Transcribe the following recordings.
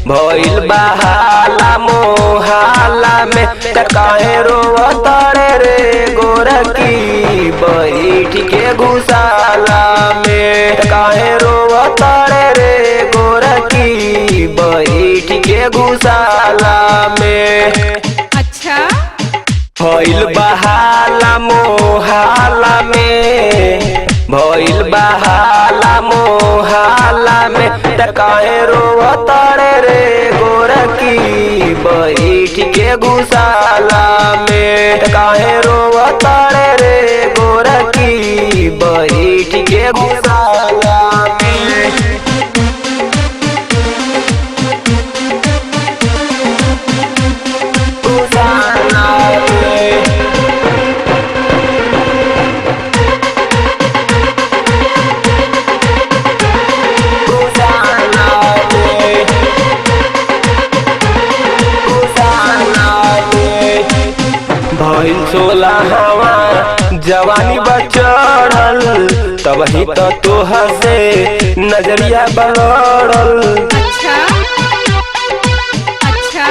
भइल बहाला मोहाला में त काहे रोवतारे रे गोरकी बैठ के घुसाला में त काहे रोवतारे रे गोरकी बैठ के घुसाला में। अच्छा भइल बहाला मोहाला में भइल बहाला मोहाला में त काहे रोवतारे रे गोरकी बैठ के घुसाला में त काहे रोवतारे रे गोरकी बैठ के घुसाला में। घुसाला में भइल 16 हवा जवानी बचड़ल तब ही तो तोहर से नजरिया बलड़ल। अच्छा अच्छा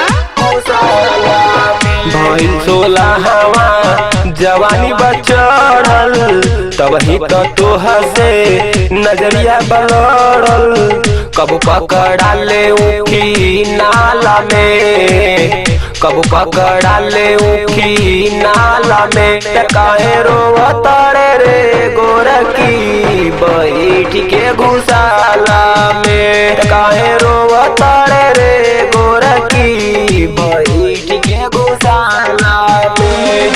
भइल 16 हवा जवानी बचड़ल तब ही तो तोहर से नजरिया बलड़ल। कब पकड़ा ले उठी नाला में कब पकड़ा ले उठी नाला में त काहे रोवतारे रे गोरकी बैठ के घुसाला में त काहे रोवतारे रे गोरकी बैठ के घुसाला में।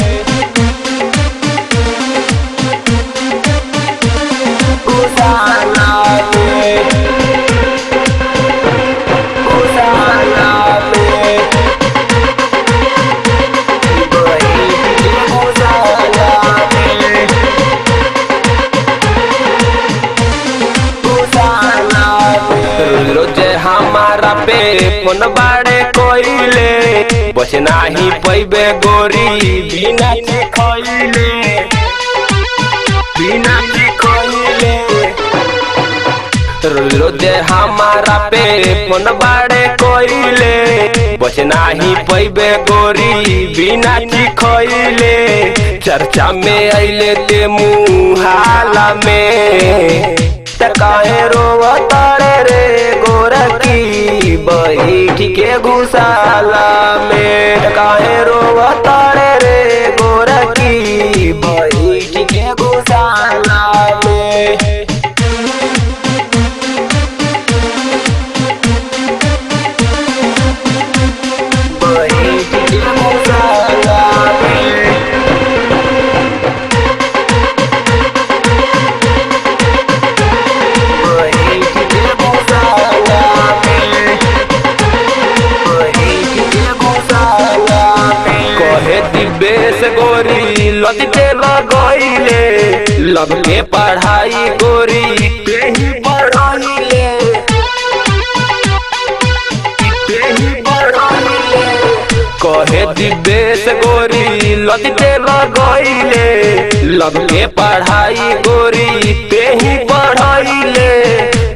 घुसाला में घुसाला में रोजे हमारा पे फोन बाड़े कोइले बच नाही पैबे गोरी बिना खइले बिना खइले। रोजे हमारा पे फोन बाड़े कोइले बच नाही पैबे गोरी बिना खइले। चर्चा में अइले ते मुहाला में त काहे रोवतारे रे गोरकी बैठ के घुसाला में त काहे रोवतारे रे गोरकी बैठ के घुसाला में। बैठ के घुसाला में दिवेश गोरी लतिते लगइले लब के पढ़ाई गोरी तेही पढ़ाइले तेही पढ़ाइले। कहे दिवेश गोरी लतिते लगइले लब के पढ़ाई गोरी तेही पढ़ाइले।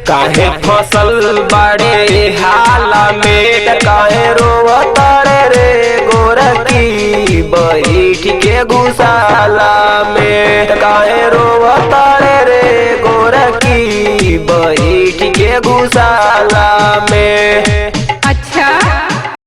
काहे फसल बाड़े हाला में त काहे रोवतारे रे गोरकी बैठ के घुसाला में त